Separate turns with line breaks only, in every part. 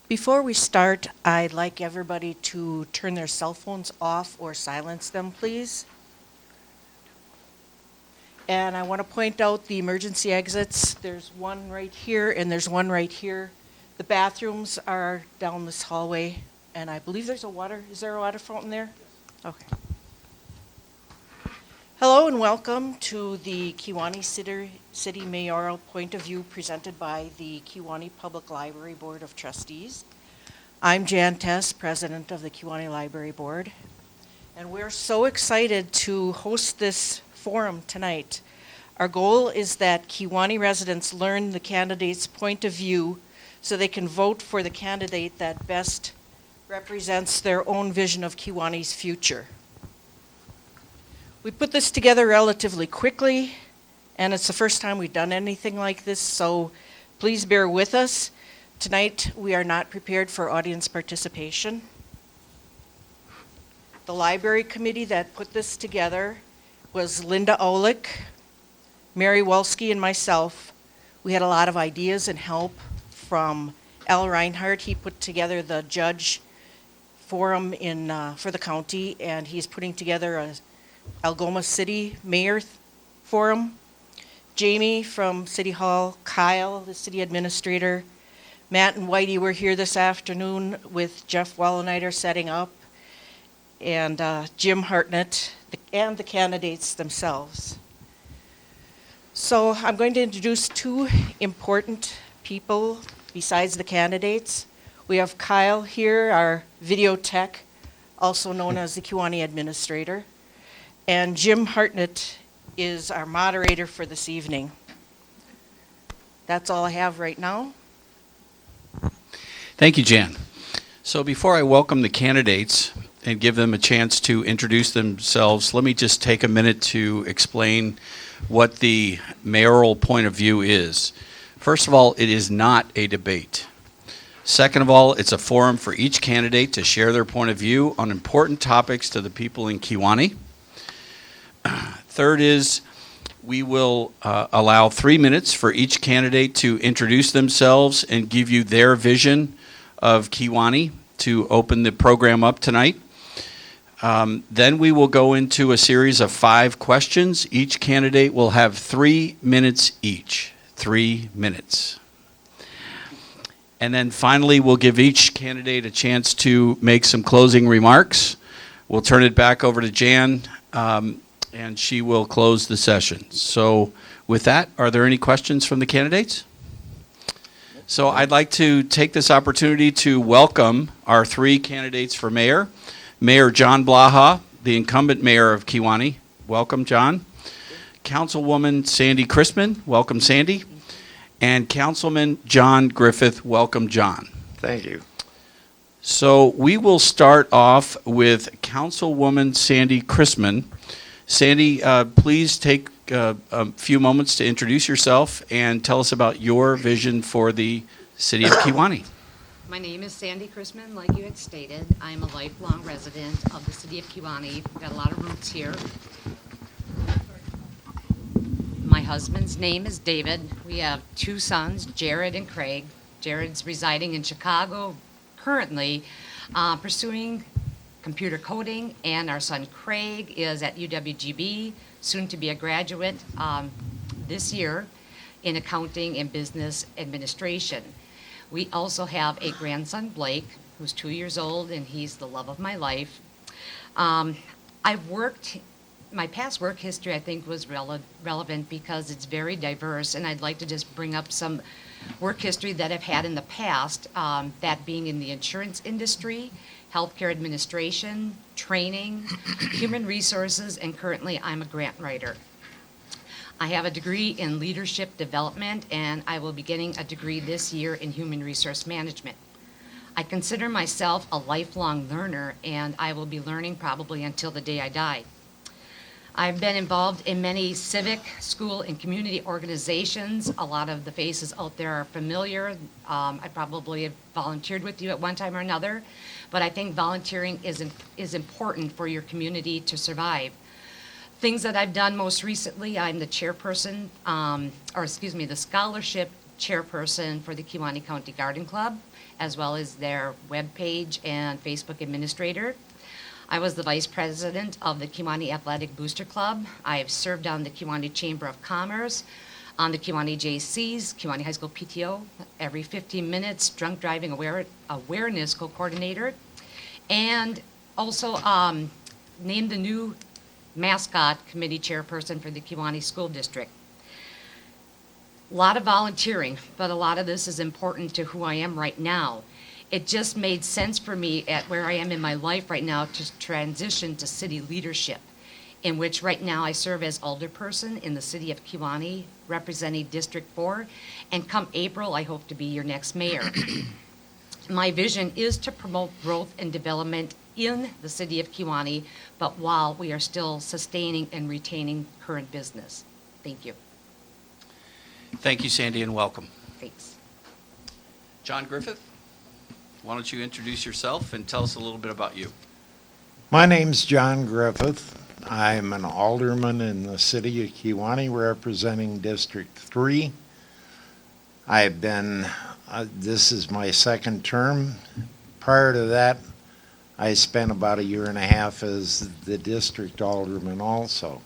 Before we start, I'd like everybody to turn their cell phones off or silence them, please. And I want to point out the emergency exits. There's one right here and there's one right here. The bathrooms are down this hallway, and I believe is there a water fountain there? Okay. Hello and welcome to the Kewaunee City Mayoral Point of View presented by the Kewaunee Public Library Board of Trustees. I'm Jan Tess, President of the Kewaunee Library Board, and we're so excited to host this forum tonight. Our goal is that Kewaunee residents learn the candidate's point of view so they can vote for the candidate that best represents their own vision of Kewaunee's future. We put this together relatively quickly, and it's the first time we've done anything like this, so please bear with us. Tonight, we are not prepared for audience participation. The library committee that put this together was Linda Olick, Mary Wolski, and myself. We had a lot of ideas and help from Al Reinhardt. He put together the judge forum for the county, and he's putting together a Algoma City Mayor Forum. Jamie from City Hall, Kyle, the city administrator, Matt and Whitey were here this afternoon with Jeff Walleniter setting up, and Jim Hartnett, and the candidates themselves. So I'm going to introduce two important people besides the candidates. We have Kyle here, our video tech, also known as the Kewaunee administrator. And Jim Hartnett is our moderator for this evening. That's all I have right now.
Thank you, Jan. So before I welcome the candidates and give them a chance to introduce themselves, let me just take a minute to explain what the mayoral point of view is. First of all, it is not a debate. Second of all, it's a forum for each candidate to share their point of view on important topics to the people in Kewaunee. Third is we will allow 3 minutes for each candidate to introduce themselves and give you their vision of Kewaunee to open the program up tonight. Then we will go into a series of 5 questions. Each candidate will have 3 minutes each. 3 minutes. And then finally, we'll give each candidate a chance to make some closing remarks. We'll turn it back over to Jan, and she will close the session. So with that, are there any questions from the candidates? So I'd like to take this opportunity to welcome our 3 candidates for mayor. Mayor John Blaha, the incumbent mayor of Kewaunee. Welcome, John. Councilwoman Sandy Chrisman. Welcome, Sandy. And Councilman John Griffith. Welcome, John.
Thank you.
So we will start off with Councilwoman Sandy Chrisman. Sandy, please take a few moments to introduce yourself and tell us about your vision for the city of Kewaunee.
My name is Sandy Chrisman, like you had stated. I'm a lifelong resident of the city of Kewaunee. We've got a lot of roots here. My husband's name is David. We have 2 sons, Jared and Craig. Jared's residing in Chicago currently, pursuing computer coding, and our son Craig is at UWGB, soon to be a graduate this year in accounting and business administration. We also have a grandson, Blake, who's 2 years old, and he's the love of my life. My past work history, I think, was relevant because it's very diverse, and I'd like to just bring up some work history that I've had in the past, that being in the insurance industry, healthcare administration, training, human resources, and currently I'm a grant writer. I have a degree in leadership development, and I will be getting a degree this year in human resource management. I consider myself a lifelong learner, and I will be learning probably until the day I die. I've been involved in many civic, school, and community organizations. A lot of the faces out there are familiar. I probably have volunteered with you at one time or another, but I think volunteering is important for your community to survive. Things that I've done most recently, I'm the chairperson, the scholarship chairperson for the Kewaunee County Garden Club, as well as their webpage and Facebook administrator. I was the vice president of the Kewaunee Athletic Booster Club. I have served on the Kewaunee Chamber of Commerce, on the Kewaunee JCs, Kewaunee High School PTO, every 15 minutes, drunk driving awareness co-coordinator, and also named the new mascot committee chairperson for the Kewaunee School District. A lot of volunteering, but a lot of this is important to who I am right now. It just made sense for me at where I am in my life right now to transition to city leadership, in which right now I serve as alderperson in the city of Kewaunee, representing District 4, and come April, I hope to be your next mayor. My vision is to promote growth and development in the city of Kewaunee, but while we are still sustaining and retaining current business. Thank you.
Thank you, Sandy, and welcome.
Thanks.
John Griffith, why don't you introduce yourself and tell us a little bit about you?
My name's John Griffith. I'm an alderman in the city of Kewaunee representing District 3. I've been, this is my second term. Prior to that, I spent about 1.5 years as the district alderman also.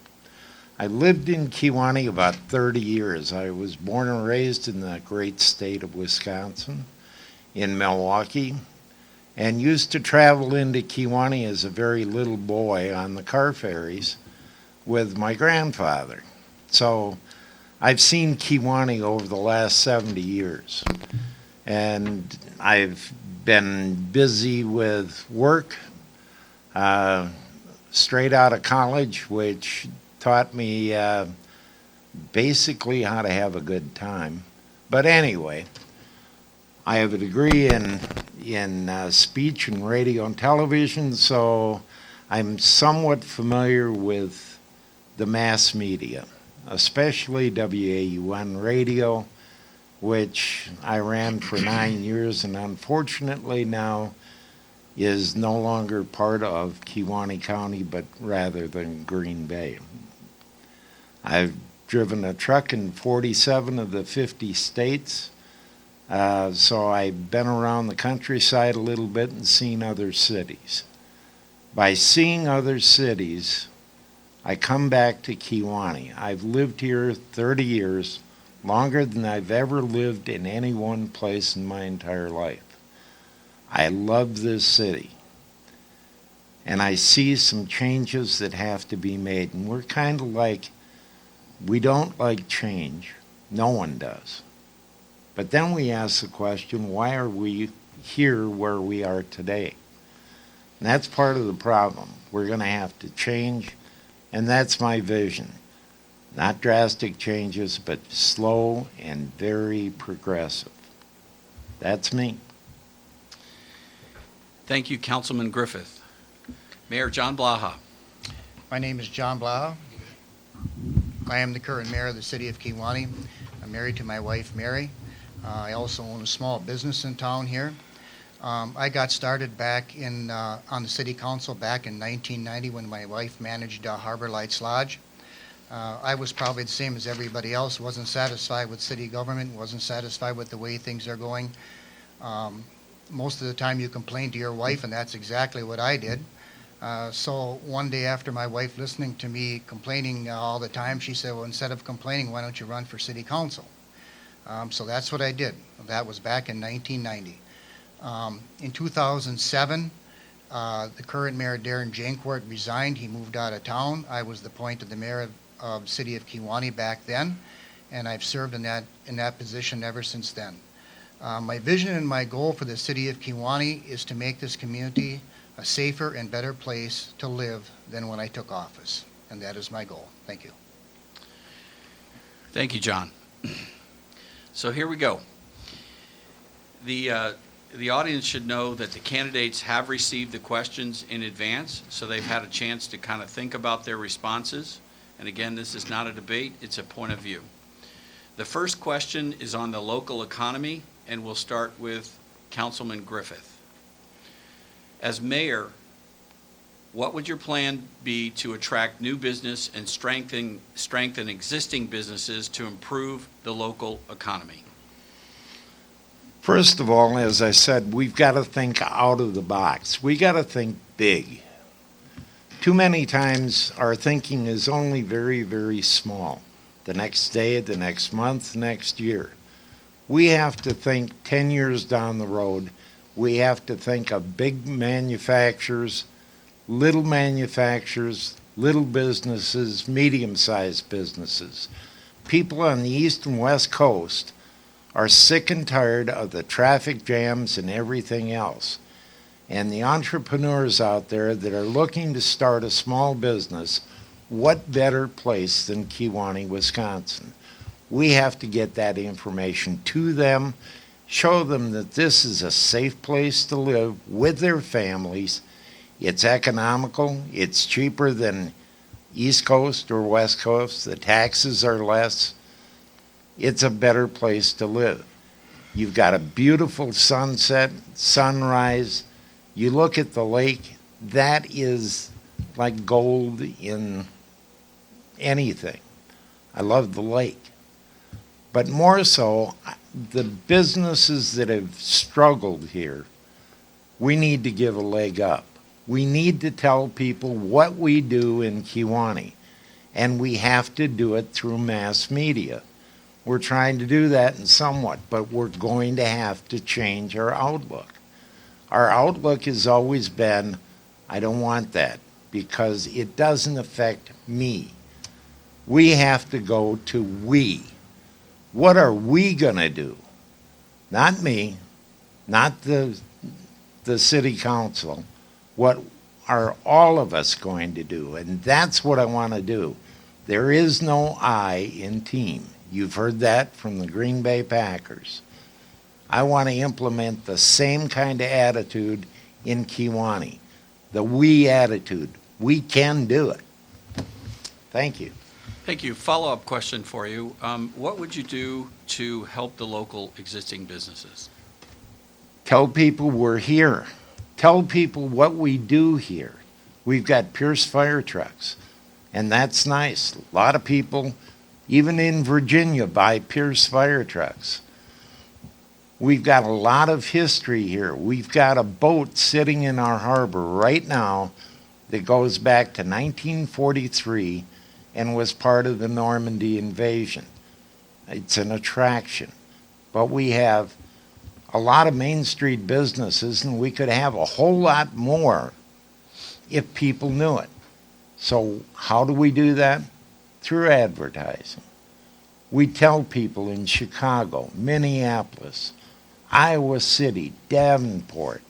I lived in Kewaunee about 30 years. I was born and raised in the great state of Wisconsin, in Milwaukee, and used to travel into Kewaunee as a very little boy on the car ferries with my grandfather. So I've seen Kewaunee over the last 70 years. And I've been busy with work, straight out of college, which taught me basically how to have a good time. But anyway, I have a degree in speech and radio and television, so I'm somewhat familiar with the mass media, especially WAUN radio, which I ran for 9 years and unfortunately now is no longer part of Kewaunee County, but rather than Green Bay. I've driven a truck in 47 of the 50 states. So I've been around the countryside a little bit and seen other cities. By seeing other cities, I come back to Kewaunee. I've lived here 30 years, longer than I've ever lived in any one place in my entire life. I love this city. And I see some changes that have to be made. And we're kind of like, we don't like change. No one does. But then we ask the question, why are we here where we are today? And that's part of the problem. We're going to have to change, and that's my vision. Not drastic changes, but slow and very progressive. That's me.
Thank you, Councilman Griffith. Mayor John Blaha.
My name is John Blaha. I am the current mayor of the city of Kewaunee. I'm married to my wife, Mary. I also own a small business in town here. I got started back on the city council back in 1990 when my wife managed Harbor Lights Lodge. I was probably the same as everybody else, wasn't satisfied with city government, wasn't satisfied with the way things are going. Most of the time you complain to your wife, and that's exactly what I did. So one day after my wife listening to me complaining all the time, she said, well, instead of complaining, why don't you run for city council? So that's what I did. That was back in 1990. In 2007, the current mayor, Darren Jancourt, resigned. He moved out of town. I was appointed the mayor of the city of Kewaunee back then, and I've served in that position ever since then. My vision and my goal for the city of Kewaunee is to make this community a safer and better place to live than when I took office, and that is my goal. Thank you.
Thank you, John. So here we go. The audience should know that the candidates have received the questions in advance, so they've had a chance to kind of think about their responses. And again, this is not a debate, it's a point of view. The first question is on the local economy, and we'll start with Councilman Griffith. As mayor, what would your plan be to attract new business and strengthen existing businesses to improve the local economy?
First of all, as I said, we've got to think out of the box. We got to think big. Too many times our thinking is only very, very small. The next day, the next month, next year. We have to think 10 years down the road. We have to think of big manufacturers, little businesses, medium-sized businesses. People on the East and West Coast are sick and tired of the traffic jams and everything else. And the entrepreneurs out there that are looking to start a small business, what better place than Kewaunee, Wisconsin? We have to get that information to them, show them that this is a safe place to live with their families. It's economical, it's cheaper than East Coast or West Coast, the taxes are less. It's a better place to live. You've got a beautiful sunset, sunrise. You look at the lake, that is like gold in anything. I love the lake. But more so, the businesses that have struggled here, we need to give a leg up. We need to tell people what we do in Kewaunee, and we have to do it through mass media. We're trying to do that in somewhat, but we're going to have to change our outlook. Our outlook has always been, I don't want that, because it doesn't affect me. We have to go to we. What are we going to do? Not me, not the city council. What are all of us going to do? And that's what I want to do. There is no I in team. You've heard that from the Green Bay Packers. I want to implement the same kind of attitude in Kewaunee, the we attitude. We can do it. Thank you.
Thank you. Follow-up question for you. What would you do to help the local existing businesses?
Tell people we're here. Tell people what we do here. We've got Pierce fire trucks, and that's nice. A lot of people, even in Virginia, buy Pierce fire trucks. We've got a lot of history here. We've got a boat sitting in our harbor right now that goes back to 1943 and was part of the Normandy invasion. It's an attraction. But we have a lot of Main Street businesses, and we could have a whole lot more if people knew it. So how do we do that? Through advertising. We tell people in Chicago, Minneapolis, Iowa City, Davenport.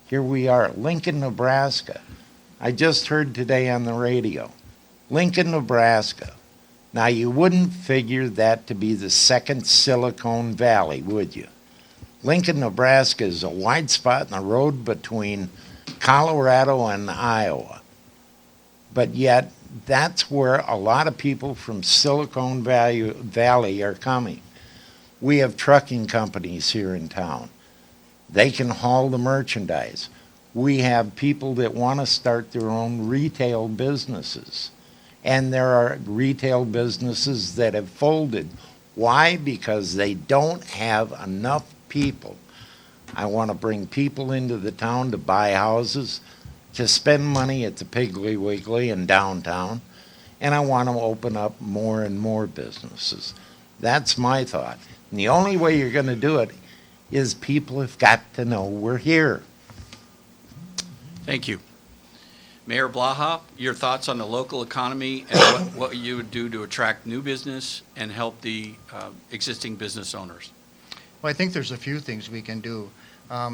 Here we are, Lincoln, Nebraska. I just heard today on the radio, Lincoln, Nebraska. Now, you wouldn't figure that to be the second Silicon Valley, would you? Lincoln, Nebraska is a wide spot in the road between Colorado and Iowa. But yet, that's where a lot of people from Silicon Valley are coming. We have trucking companies here in town. They can haul the merchandise. We have people that want to start their own retail businesses. And there are retail businesses that have folded. Why? Because they don't have enough people. I want to bring people into the town to buy houses, to spend money at the Piggly Wiggly in downtown, and I want to open up more and more businesses. That's my thought. And the only way you're going to do it is people have got to know we're here.
Thank you. Mayor Blaha, your thoughts on the local economy and what you would do to attract new business and help the existing business owners?
Well, I think there's a few things we can do.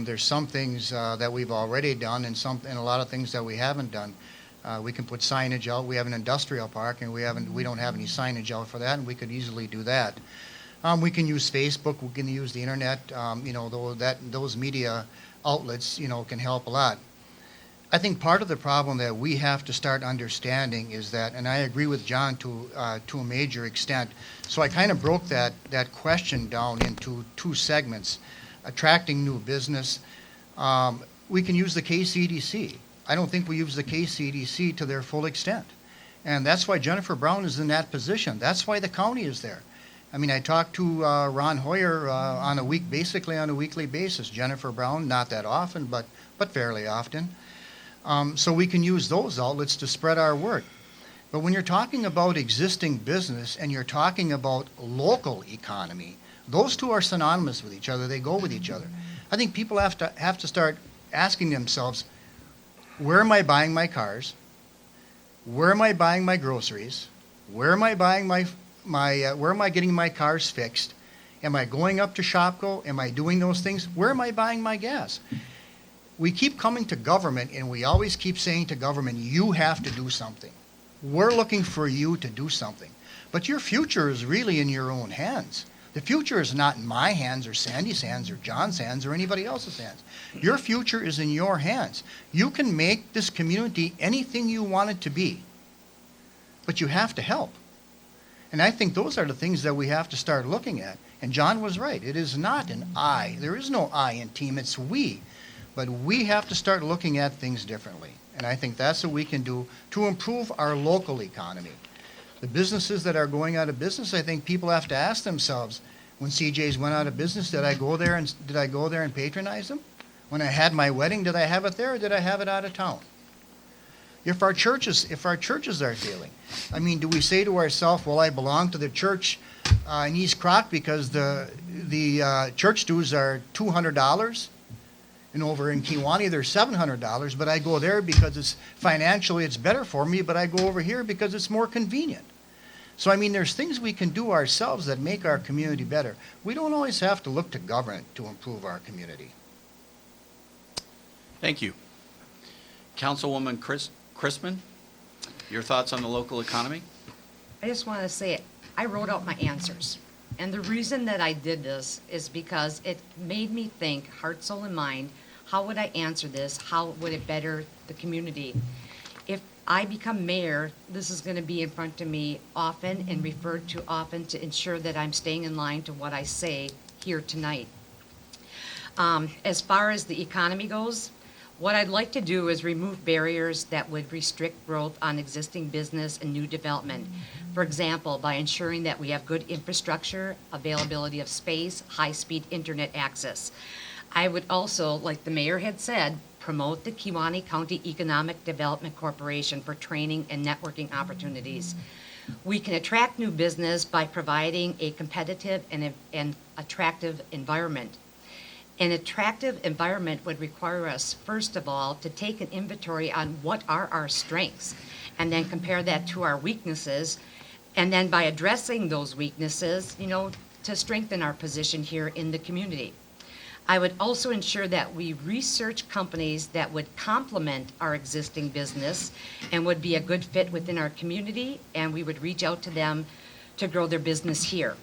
There's some things that we've already done and a lot of things that we haven't done. We can put signage out. We have an industrial park, and we don't have any signage out for that, and we could easily do that. We can use Facebook. We can use the internet. Those media outlets, can help a lot. I think part of the problem that we have to start understanding is that, and I agree with John to a major extent. So I kind of broke that question down into two segments. Attracting new business. We can use the KCDC. I don't think we use the KCDC to their full extent. And that's why Jennifer Brown is in that position. That's why the county is there. I mean, I talk to Ron Hoyer basically on a weekly basis. Jennifer Brown, not that often, but fairly often. So we can use those outlets to spread our word. But when you're talking about existing business and you're talking about local economy, those two are synonymous with each other. They go with each other. I think people have to start asking themselves, where am I buying my cars? Where am I buying my groceries? Where am I buying where am I getting my cars fixed? Am I going up to Shopko? Am I doing those things? Where am I buying my gas? We keep coming to government and we always keep saying to government, you have to do something. We're looking for you to do something. But your future is really in your own hands. The future is not in my hands or Sandy's hands or John's hands or anybody else's hands. Your future is in your hands. You can make this community anything you want it to be. But you have to help. And I think those are the things that we have to start looking at. And John was right. It is not an I. There is no I in team. It's we. But we have to start looking at things differently. And I think that's what we can do to improve our local economy. The businesses that are going out of business, I think people have to ask themselves, when CJ's went out of business, did I go there and patronize them? When I had my wedding, did I have it there or did I have it out of town? If our churches are failing, I mean, do we say to ourselves, well, I belong to the church in East Croc because the church dues are $200? And over in Kewaunee, they're $700, but I go there because it's better for me, but I go over here because it's more convenient. So, I mean, there's things we can do ourselves that make our community better. We don't always have to look to government to improve our community.
Thank you. Councilwoman Chrisman, your thoughts on the local economy?
I just want to say, I wrote out my answers. And the reason that I did this is because it made me think, heart, soul, and mind, how would I answer this? How would it better the community? If I become mayor, this is going to be in front of me often and referred to often to ensure that I'm staying in line to what I say here tonight. As far as the economy goes, what I'd like to do is remove barriers that would restrict growth on existing business and new development. For example, by ensuring that we have good infrastructure, availability of space, high-speed internet access. I would also, like the mayor had said, promote the Kewaunee County Economic Development Corporation for training and networking opportunities. We can attract new business by providing a competitive and attractive environment. An attractive environment would require us, first of all, to take an inventory on what are our strengths, and then compare that to our weaknesses, and then by addressing those weaknesses, to strengthen our position here in the community. I would also ensure that we research companies that would complement our existing business and would be a good fit within our community, and we would reach out to them to grow their business here.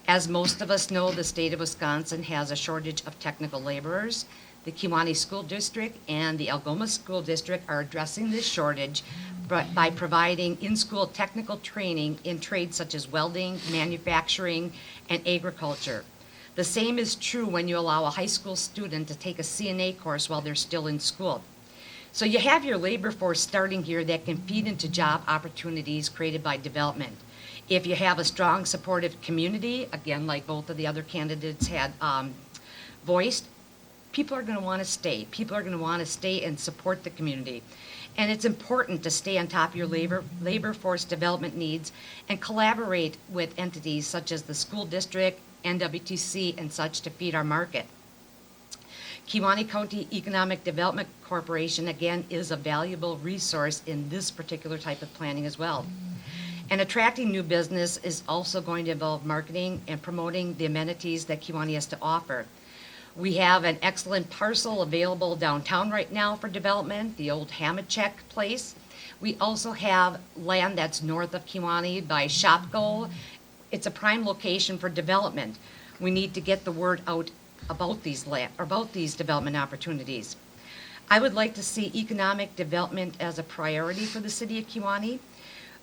As most of us know, the state of Wisconsin has a shortage of technical laborers. The Kewaunee School District and the Algoma School District are addressing this shortage by providing in-school technical training in trades such as welding, manufacturing, and agriculture. The same is true when you allow a high school student to take a CNA course while they're still in school. So you have your labor force starting here that can feed into job opportunities created by development. If you have a strong, supportive community, again, like both of the other candidates had voiced, people are going to want to stay. People are going to want to stay and support the community. And it's important to stay on top of your labor force development needs and collaborate with entities such as the school district, NWTC, and such to feed our market. Kewaunee County Economic Development Corporation, again, is a valuable resource in this particular type of planning as well. And attracting new business is also going to involve marketing and promoting the amenities that Kewaunee has to offer. We have an excellent parcel available downtown right now for development, the old Hamachek place. We also have land that's north of Kewaunee by Shopko. It's a prime location for development. We need to get the word out about these development opportunities. I would like to see economic development as a priority for the city of Kewaunee.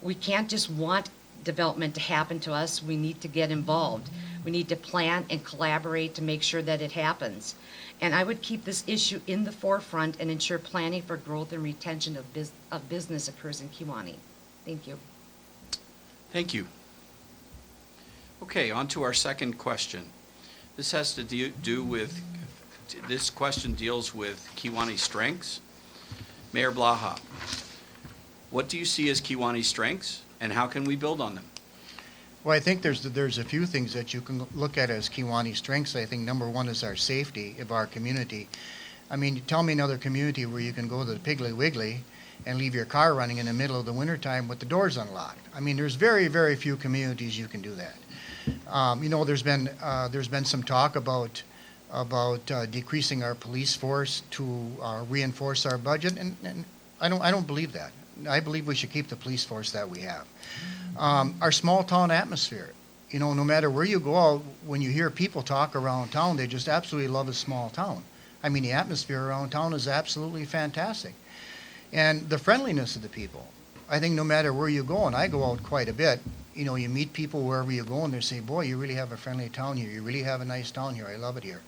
We can't just want development to happen to us. We need to get involved. We need to plan and collaborate to make sure that it happens. And I would keep this issue in the forefront and ensure planning for growth and retention of business occurs in Kewaunee. Thank you.
Thank you. Okay, on to our second question. This has to do with, this question deals with Kewaunee strengths. Mayor Blaha, what do you see as Kewaunee strengths, and how can we build on them?
Well, I think there's a few things that you can look at as Kewaunee strengths. I think number one is our safety of our community. I mean, you tell me another community where you can go to the Piggly Wiggly and leave your car running in the middle of the wintertime with the doors unlocked. I mean, there's very, very few communities you can do that. There's been some talk about decreasing our police force to reinforce our budget, and I don't believe that. I believe we should keep the police force that we have. Our small town atmosphere. No matter where you go out, when you hear people talk around town, they just absolutely love a small town. I mean, the atmosphere around town is absolutely fantastic. And the friendliness of the people. I think no matter where you go, and I go out quite a bit, you meet people wherever you go and they say, boy, you really have a friendly town here. You really have a nice town here. I love it here.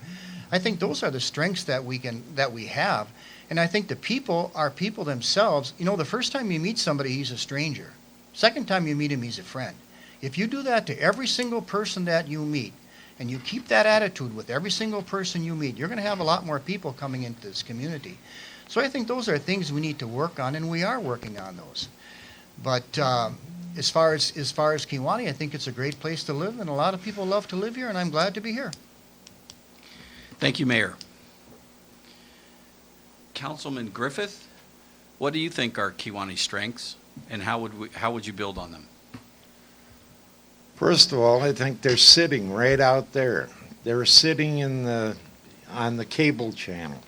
I think those are the strengths that we have. And I think the people are people themselves. The first time you meet somebody, he's a stranger. Second time you meet him, he's a friend. If you do that to every single person that you meet, and you keep that attitude with every single person you meet, you're going to have a lot more people coming into this community. So I think those are things we need to work on, and we are working on those. But as far as Kewaunee, I think it's a great place to live, and a lot of people love to live here, and I'm glad to be here.
Thank you, Mayor. Councilman Griffith, what do you think are Kewaunee strengths, and how would you build on them?
First of all, I think they're sitting right out there. They're sitting on the cable channel.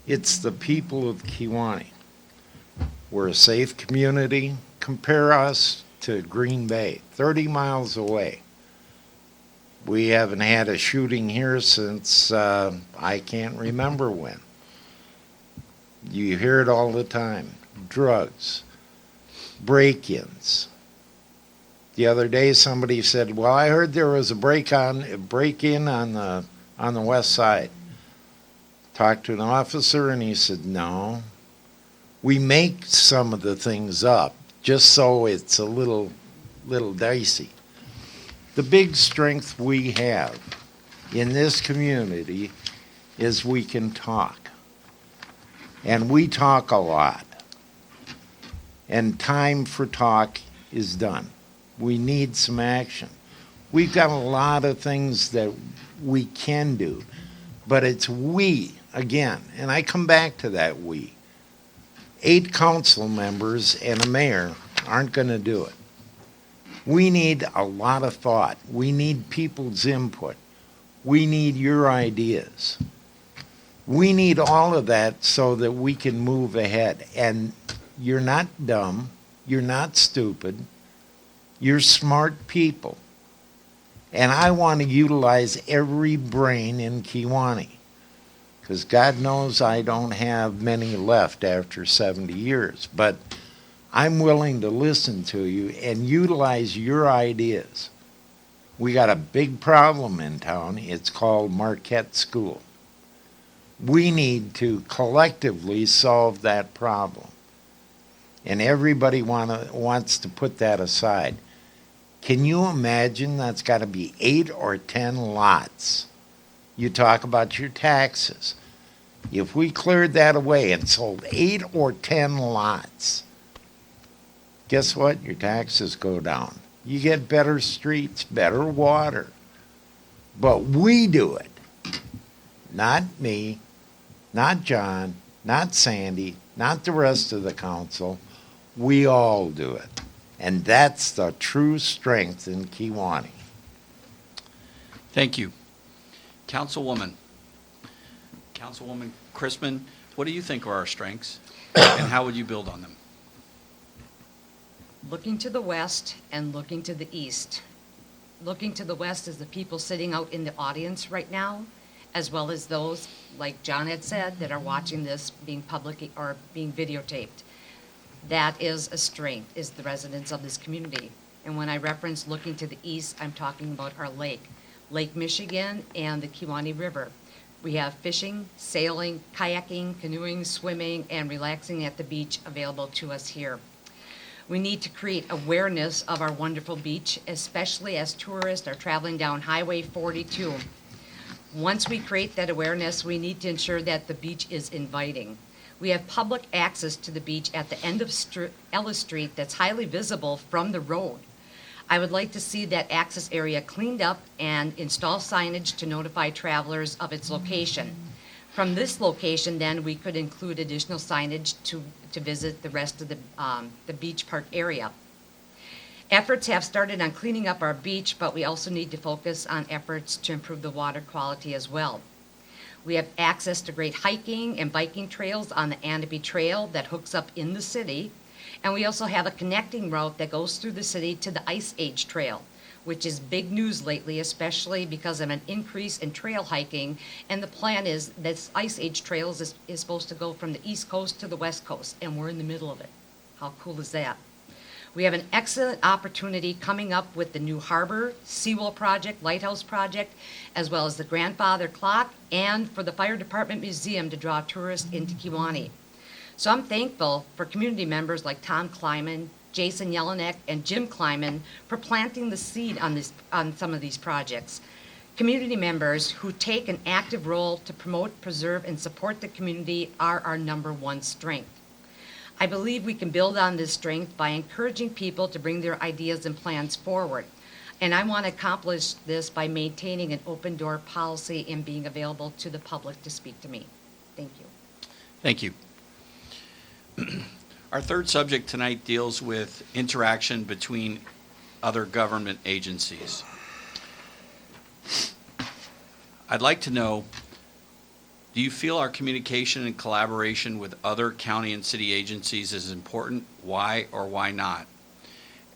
It's the people of Kewaunee. We're a safe community. Compare us to Green Bay, 30 miles away. We haven't had a shooting here since I can't remember when. You hear it all the time. Drugs, break-ins. The other day somebody said, well, I heard there was a break-in on the west side. Talked to an officer and he said, no, we make some of the things up just so it's a little dicey. The big strength we have in this community is we can talk. And we talk a lot. And time for talk is done. We need some action. We've got a lot of things that we can do, but it's we, again, and I come back to that we. 8 council members and a mayor aren't going to do it. We need a lot of thought. We need people's input. We need your ideas. We need all of that so that we can move ahead. And you're not dumb. You're not stupid. You're smart people. And I want to utilize every brain in Kewaunee. Because God knows I don't have many left after 70 years. But I'm willing to listen to you and utilize your ideas. We got a big problem in town. It's called Marquette School. We need to collectively solve that problem. And everybody wants to put that aside. Can you imagine that's got to be 8 or 10 lots? You talk about your taxes. If we cleared that away and sold 8 or 10 lots, guess what? Your taxes go down. You get better streets, better water. But we do it. Not me, not John, not Sandy, not the rest of the council. We all do it. And that's the true strength in Kewaunee.
Thank you. Councilwoman Chrisman, what do you think are our strengths, and how would you build on them?
Looking to the west and looking to the east. Looking to the west is the people sitting out in the audience right now, as well as those, like John had said, that are watching this being public or being videotaped. That is a strength, is the residents of this community. And when I reference looking to the east, I'm talking about our lake, Lake Michigan and the Kewaunee River. We have fishing, sailing, kayaking, canoeing, swimming, and relaxing at the beach available to us here. We need to create awareness of our wonderful beach, especially as tourists are traveling down Highway 42. Once we create that awareness, we need to ensure that the beach is inviting. We have public access to the beach at the end of Ellis Street that's highly visible from the road. I would like to see that access area cleaned up and install signage to notify travelers of its location. From this location, then, we could include additional signage to visit the rest of the beach park area. Efforts have started on cleaning up our beach, but we also need to focus on efforts to improve the water quality as well. We have access to great hiking and biking trails on the Anaby Trail that hooks up in the city. And we also have a connecting route that goes through the city to the Ice Age Trail, which is big news lately, especially because of an increase in trail hiking. And the plan is this Ice Age Trail is supposed to go from the East Coast to the West Coast, and we're in the middle of it. How cool is that? We have an excellent opportunity coming up with the new harbor, seawall project, lighthouse project, as well as the grandfather clock, and for the fire department museum to draw tourists into Kewaunee. So I'm thankful for community members like Tom Kleiman, Jason Jelinek, and Jim Kleiman for planting the seed on some of these projects. Community members who take an active role to promote, preserve, and support the community are our number one strength. I believe we can build on this strength by encouraging people to bring their ideas and plans forward. And I want to accomplish this by maintaining an open door policy and being available to the public to speak to me. Thank you.
Thank you. Our third subject tonight deals with interaction between other government agencies. I'd like to know, do you feel our communication and collaboration with other county and city agencies is important? Why or why not?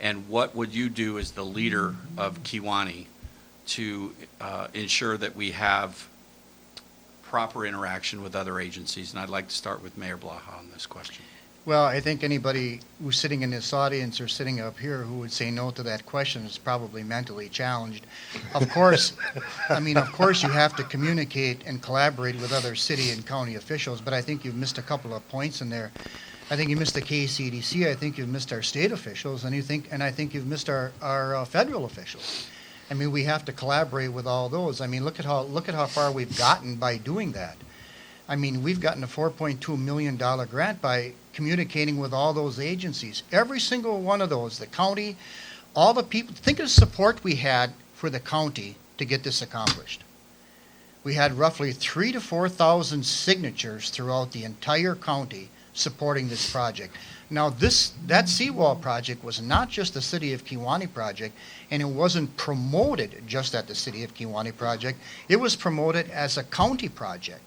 And what would you do as the leader of Kewaunee to ensure that we have proper interaction with other agencies? And I'd like to start with Mayor Blaha on this question.
Well, I think anybody who's sitting in this audience or sitting up here who would say no to that question is probably mentally challenged. Of course, of course you have to communicate and collaborate with other city and county officials, but I think you've missed a couple of points in there. I think you missed the KCDC, I think you've missed our state officials, and I think you've missed our federal officials. We have to collaborate with all those. Look at how far we've gotten by doing that. We've gotten a $4.2 million grant by communicating with all those agencies. Every single one of those, the county, all the people. Think of the support we had for the county to get this accomplished. We had roughly 3,000 to 4,000 signatures throughout the entire county supporting this project. Now, that seawall project was not just the City of Kewaunee project, and it wasn't promoted just at the City of Kewaunee project. It was promoted as a county project.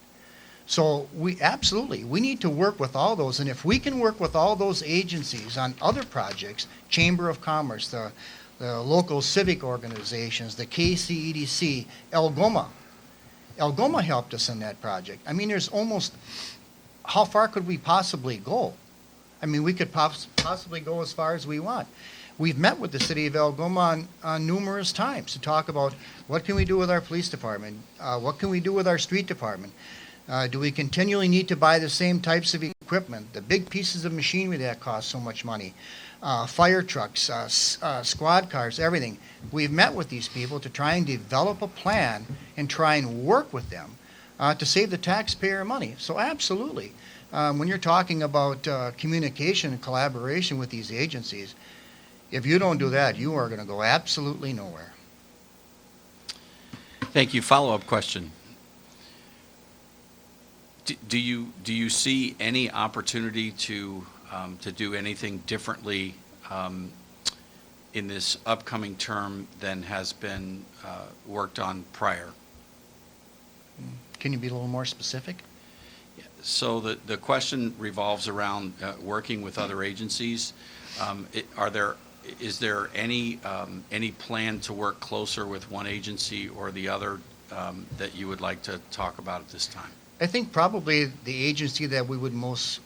So we need to work with all those, and if we can work with all those agencies on other projects, Chamber of Commerce, the local civic organizations, the KCEDC, Algoma helped us in that project. There's almost, how far could we possibly go? We could possibly go as far as we want. We've met with the city of Algoma on numerous times to talk about what can we do with our police department, what can we do with our street department. Do we continually need to buy the same types of equipment, the big pieces of machinery that cost so much money, fire trucks, squad cars, everything? We've met with these people to try and develop a plan and try and work with them to save the taxpayer money. So absolutely, when you're talking about communication and collaboration with these agencies, if you don't do that, you are going to go absolutely nowhere.
Thank you. Follow-up question. Do you see any opportunity to do anything differently in this upcoming term than has been worked on prior?
Can you be a little more specific?
So the question revolves around working with other agencies. Is there any plan to work closer with one agency or the other that you would like to talk about at this time?
I think probably the agency that we would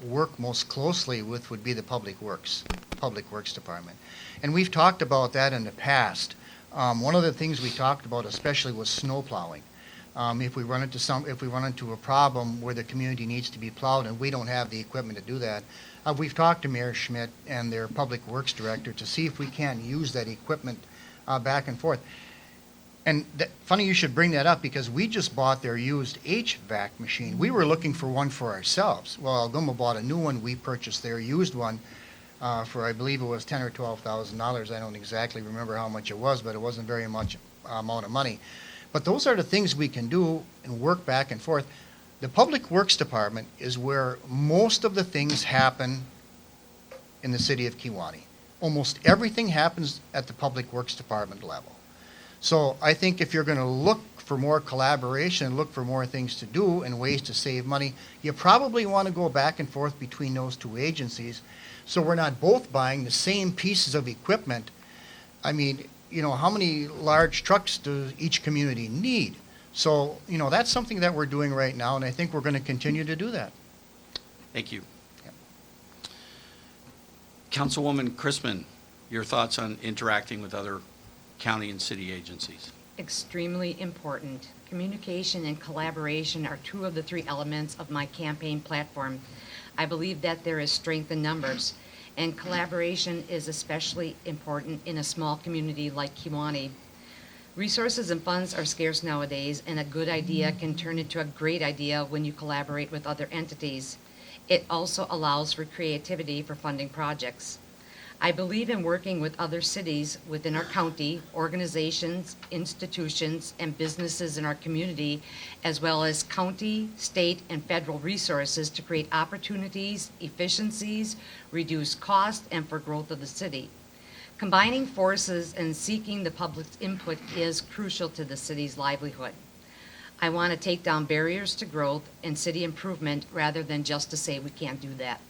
work most closely with would be the Public Works Department. And we've talked about that in the past. One of the things we talked about especially was snow plowing. If we run into a problem where the community needs to be plowed and we don't have the equipment to do that, We've talked to Mayor Schmidt and their Public Works Director to see if we can use that equipment back and forth. And funny you should bring that up because we just bought their used HVAC machine. We were looking for one for ourselves. Well, Algoma bought a new one. We purchased their used one for, I believe it was $10,000 or $12,000. I don't exactly remember how much it was, but it wasn't very much amount of money. But those are the things we can do and work back and forth. The Public Works Department is where most of the things happen in the city of Kewaunee. Almost everything happens at the Public Works Department level. So I think if you're going to look for more collaboration, look for more things to do and ways to save money, you probably want to go back and forth between those two agencies so we're not both buying the same pieces of equipment. I mean, you know, how many large trucks does each community need? So, you know, that's something that we're doing right now, and I think we're going to continue to do that.
Thank you.
Yep.
Councilwoman Chrisman, your thoughts on interacting with other county and city agencies?
Extremely important. Communication and collaboration are two of the three elements of my campaign platform. I believe that there is strength in numbers, and collaboration is especially important in a small community like Kewaunee. Resources and funds are scarce nowadays, and a good idea can turn into a great idea when you collaborate with other entities. It also allows for creativity for funding projects. I believe in working with other cities within our county, organizations, institutions, and businesses in our community, as well as county, state, and federal resources to create opportunities, efficiencies, reduce costs, and for growth of the city. Combining forces and seeking the public's input is crucial to the city's livelihood. I want to take down barriers to growth and city improvement rather than just to say we can't do that.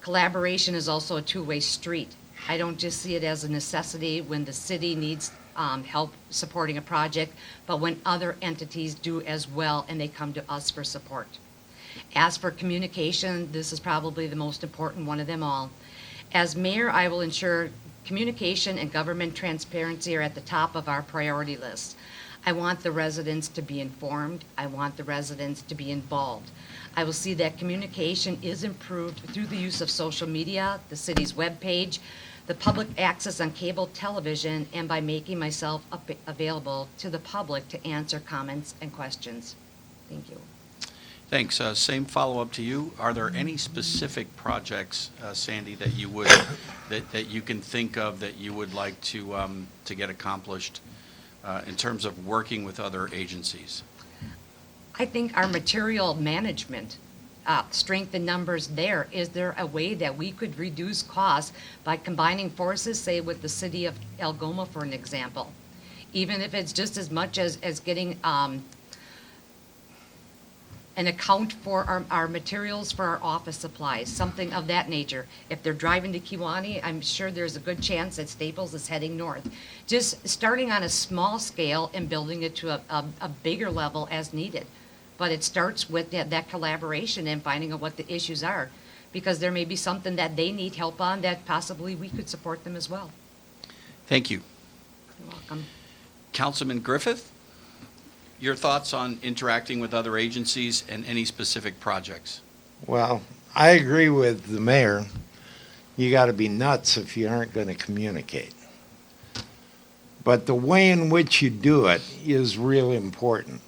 Collaboration is also a two-way street. I don't just see it as a necessity when the city needs help supporting a project, but when other entities do as well and they come to us for support. As for communication, this is probably the most important one of them all. As mayor, I will ensure communication and government transparency are at the top of our priority list. I want the residents to be informed. I want the residents to be involved. I will see that communication is improved through the use of social media, the city's webpage, the public access on cable television, and by making myself available to the public to answer comments and questions. Thank you.
Thanks. Same follow-up to you. Are there any specific projects, Sandy, that you would that you can think of that you would like to get accomplished in terms of working with other agencies?
I think our material management, strength in numbers there. Is there a way that we could reduce costs by combining forces, say with the city of Algoma, for an example? Even if it's just as much as getting an account for our materials for our office supplies, something of that nature. If they're driving to Kewaunee, I'm sure there's a good chance that Staples is heading north. Just starting on a small scale and building it to a bigger level as needed. But it starts with that collaboration and finding out what the issues are, because there may be something that they need help on that possibly we could support them as well.
Thank you.
You're welcome.
Councilman Griffith, your thoughts on interacting with other agencies and any specific projects?
Well, I agree with the mayor. You got to be nuts if you aren't going to communicate. But the way in which you do it is really important.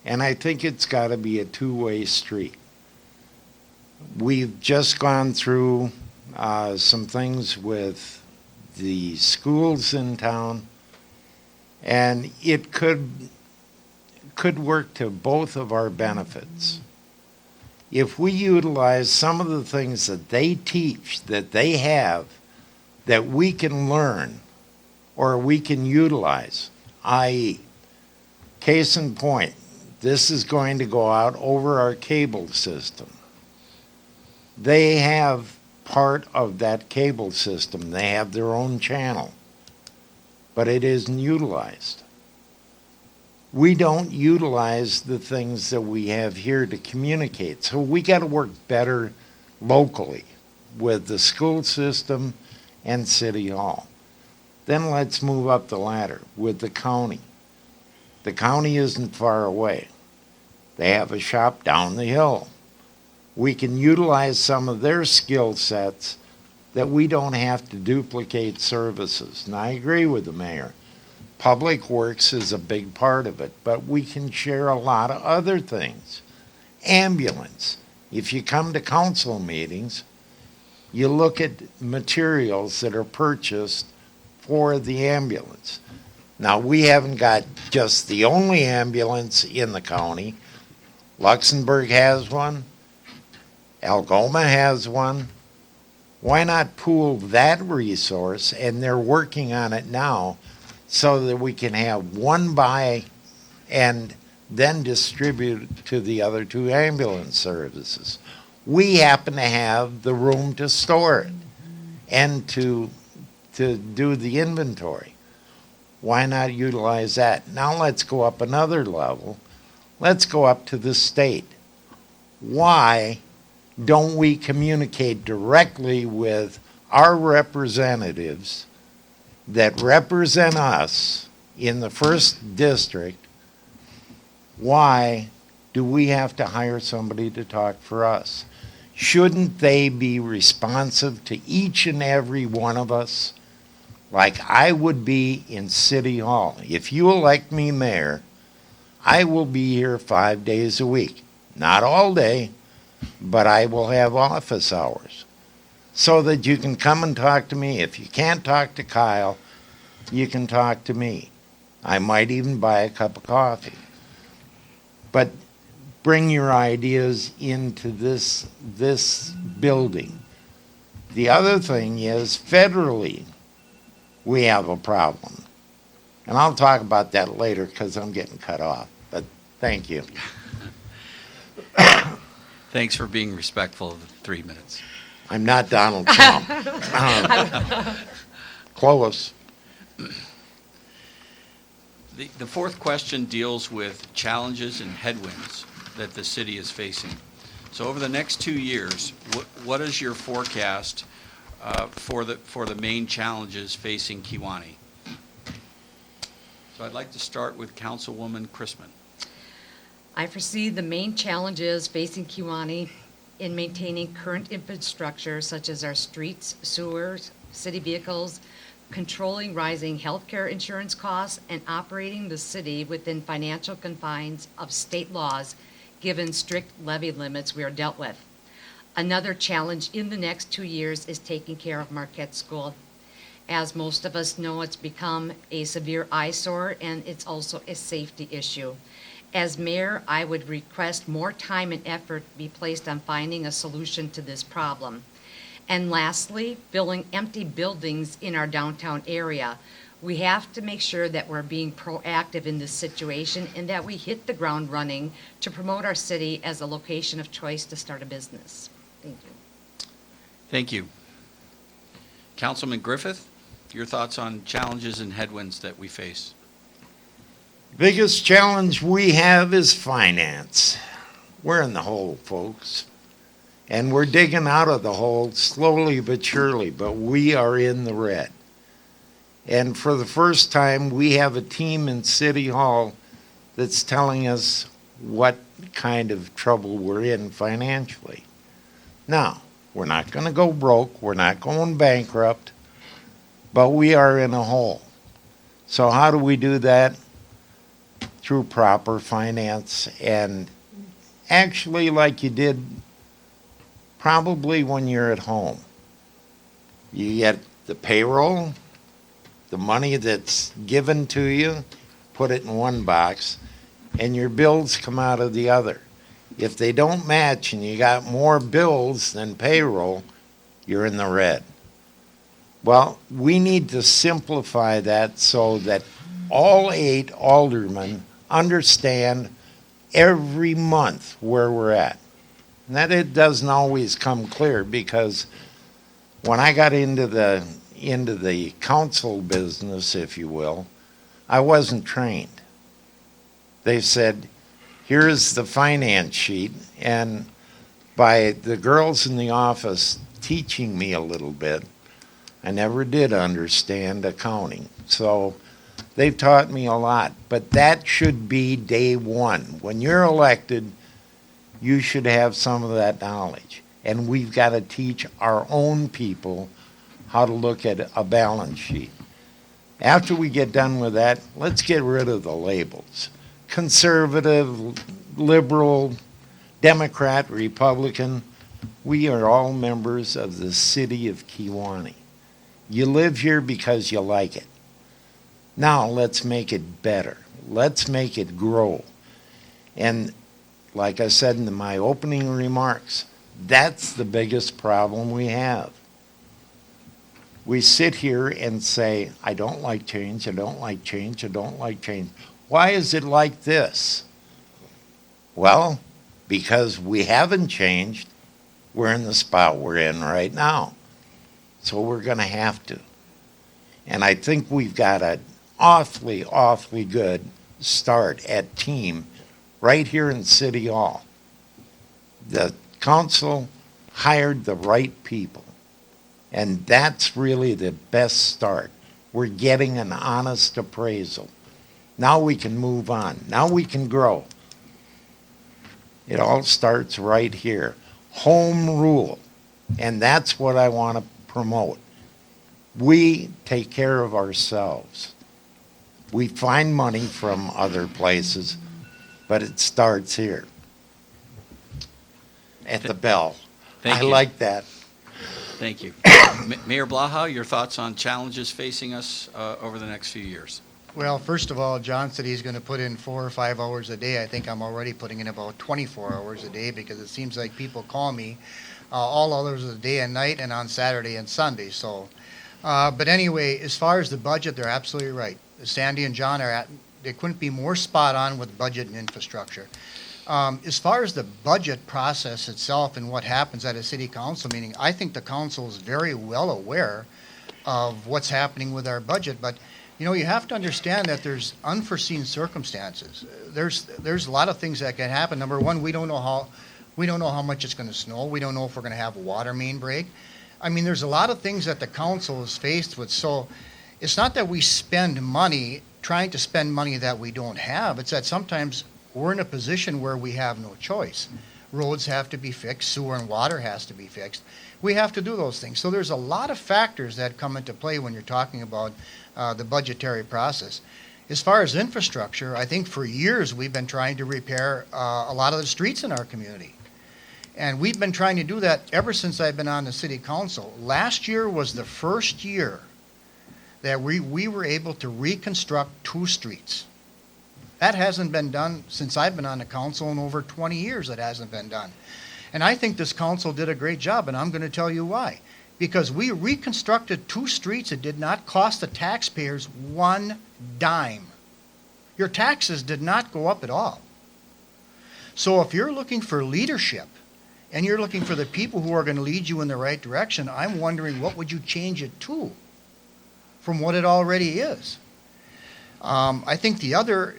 And I think it's got to be a two-way street. We've just gone through some things with the schools in town, and it could work to both of our benefits. If we utilize some of the things that they teach, that they have, that we can learn or we can utilize, i.e., case in point, this is going to go out over our cable system. They have part of that cable system. They have their own channel, but it isn't utilized. We don't utilize the things that we have here to communicate. So we got to work better locally with the school system and City Hall. Then let's move up the ladder with the county. The county isn't far away. They have a shop down the hill. we can utilize some of their skill sets that we don't have to duplicate services. And I agree with the mayor. Public Works is a big part of it, but we can share a lot of other things. Ambulance. If you come to council meetings, you look at materials that are purchased for the ambulance. Now, we haven't got just the only ambulance in the county. Luxembourg has one. Algoma has one. Why not pool that resource, and they're working on it now, so that we can have one buy and then distribute to the other two ambulance services. We happen to have the room to store it and to do the inventory. Why not utilize that? Now let's go up another level. Let's go up to the state. Why don't we communicate directly with our representatives that represent us in the first district? Why do we have to hire somebody to talk for us? Shouldn't they be responsive to each and every one of us like I would be in City Hall? If you elect me mayor, I will be here 5 days a week. Not all day, but I will have office hours so that you can come and talk to me. If you can't talk to Kyle, you can talk to me. I might even buy a cup of coffee. But bring your ideas into this building. The other thing is, federally, we have a problem. And I'll talk about that later because I'm getting cut off. But thank you.
Thanks for being respectful of the 3 minutes.
I'm not Donald Trump. Close.
The fourth question deals with challenges and headwinds that the city is facing. So over the next 2 years, what is your forecast for the main challenges facing Kewaunee? So I'd like to start with Councilwoman Chrisman.
I foresee the main challenges facing Kewaunee in maintaining current infrastructure such as our streets, sewers, city vehicles, controlling rising healthcare insurance costs, and operating the city within financial confines of state laws given strict levy limits we are dealt with. Another challenge in the next 2 years is taking care of Marquette School. As most of us know, it's become a severe eyesore, and it's also a safety issue. As mayor, I would request more time and effort be placed on finding a solution to this problem. And lastly, filling empty buildings in our downtown area. We have to make sure that we're being proactive in this situation and that we hit the ground running to promote our city as a location of choice to start a business. Thank you.
Thank you. Councilman Griffith, your thoughts on challenges and headwinds that we face?
Biggest challenge we have is finance. We're in the hole, folks. And we're digging out of the hole slowly but surely, but we are in the red. And for the first time, we have a team in City Hall that's telling us what kind of trouble we're in financially. Now, we're not going to go broke, we're not going bankrupt, but we are in a hole. So how do we do that? Through proper finance, and actually like you did probably when you're at home. You get the payroll, the money that's given to you, put it in one box, and your bills come out of the other. If they don't match and you got more bills than payroll, you're in the red. Well, we need to simplify that so that all 8 aldermen understand every month where we're at. And that it doesn't always come clear, because when I got into the council business, if you will, I wasn't trained. They said, here's the finance sheet, and by the girls in the office teaching me a little bit, I never did understand accounting. So they've taught me a lot, but that should be day one. When you're elected, you should have some of that knowledge. And we've got to teach our own people how to look at a balance sheet. After we get done with that, let's get rid of the labels. Conservative, liberal, Democrat, Republican, we are all members of the city of Kewaunee. You live here because you like it. Now let's make it better. Let's make it grow. And like I said in my opening remarks, that's the biggest problem we have. We sit here and say, I don't like change, I don't like change, I don't like change. Why is it like this? Well, because we haven't changed, we're in the spot we're in right now. So we're going to have to. And I think we've got an awfully, awfully good start at team right here in City Hall. The council hired the right people. And that's really the best start. We're getting an honest appraisal. Now we can move on. Now we can grow. It all starts right here. Home rule. And that's what I want to promote. We take care of ourselves. We find money from other places, but it starts here at the bell.
Thank
I
you.
like that.
Thank you. Mayor Blaha, your thoughts on challenges facing us over the next few years?
Well, first of all, John said he's going to put in 4 or 5 hours a day. I think I'm already putting in about 24 hours a day because it seems like people call me all hours of the day and night and on Saturday and Sunday. So, but anyway, as far as the budget, they're absolutely right. Sandy and John they couldn't be more spot on with budget and infrastructure. As far as the budget process itself and what happens at a city council meeting, I think the council is very well aware of what's happening with our budget, but you know, you have to understand that there's unforeseen circumstances. There's a lot of things that can happen. Number one, we don't know how much it's going to snow. We don't know if we're going to have a water main break. I mean, there's a lot of things that the council is faced with. So it's not that we spend money trying to spend money that we don't have. It's that sometimes we're in a position where we have no choice. Roads have to be fixed, sewer and water has to be fixed. We have to do those things. So there's a lot of factors that come into play when you're talking about the budgetary process. As far as infrastructure, I think for years we've been trying to repair a lot of the streets in our community. And we've been trying to do that ever since I've been on the city council. Last year was the first year that we were able to reconstruct 2 streets. That hasn't been done since I've been on the council. In over 20 years it hasn't been done. And I think this council did a great job, and I'm going to tell you why. Because we reconstructed 2 streets. It did not cost the taxpayers 1 dime. Your taxes did not go up at all. So if you're looking for leadership and you're looking for the people who are going to lead you in the right direction, I'm wondering what would you change it to from what it already is. I think the other,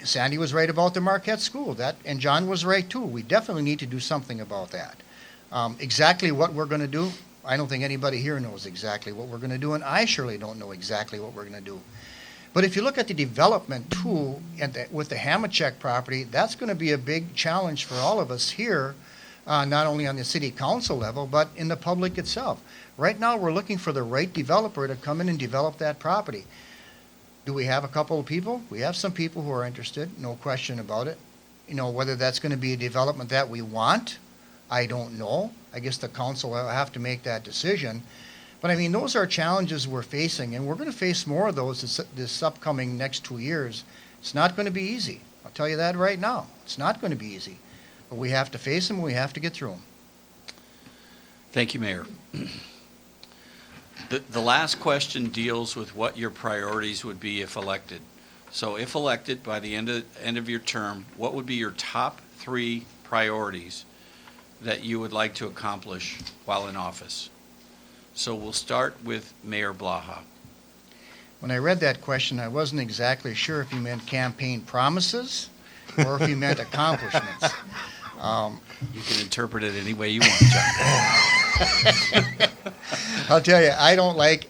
Sandy was right about the Marquette School, and John was right too. We definitely need to do something about that. Exactly what we're going to do, I don't think anybody here knows exactly what we're going to do, and I surely don't know exactly what we're going to do. But if you look at the development tool with the Hamachek property, that's going to be a big challenge for all of us here, not only on the city council level, but in the public itself. Right now, we're looking for the right developer to come in and develop that property. Do we have a couple of people? We have some people who are interested, no question about it. You know, whether that's going to be a development that we want, I don't know. I guess the council will have to make that decision. But I mean, those are challenges we're facing, and we're going to face more of those this upcoming next 2 years. It's not going to be easy. I'll tell you that right now. It's not going to be easy. But we have to face them, we have to get through them.
Thank you, Mayor. The last question deals with what your priorities would be if elected. So if elected by the end of your term, what would be your top 3 priorities that you would like to accomplish while in office? So we'll start with Mayor Blaha.
When I read that question, I wasn't exactly sure if you meant campaign promises or if you meant accomplishments.
You can interpret it any way you want, John.
I'll tell you, I don't like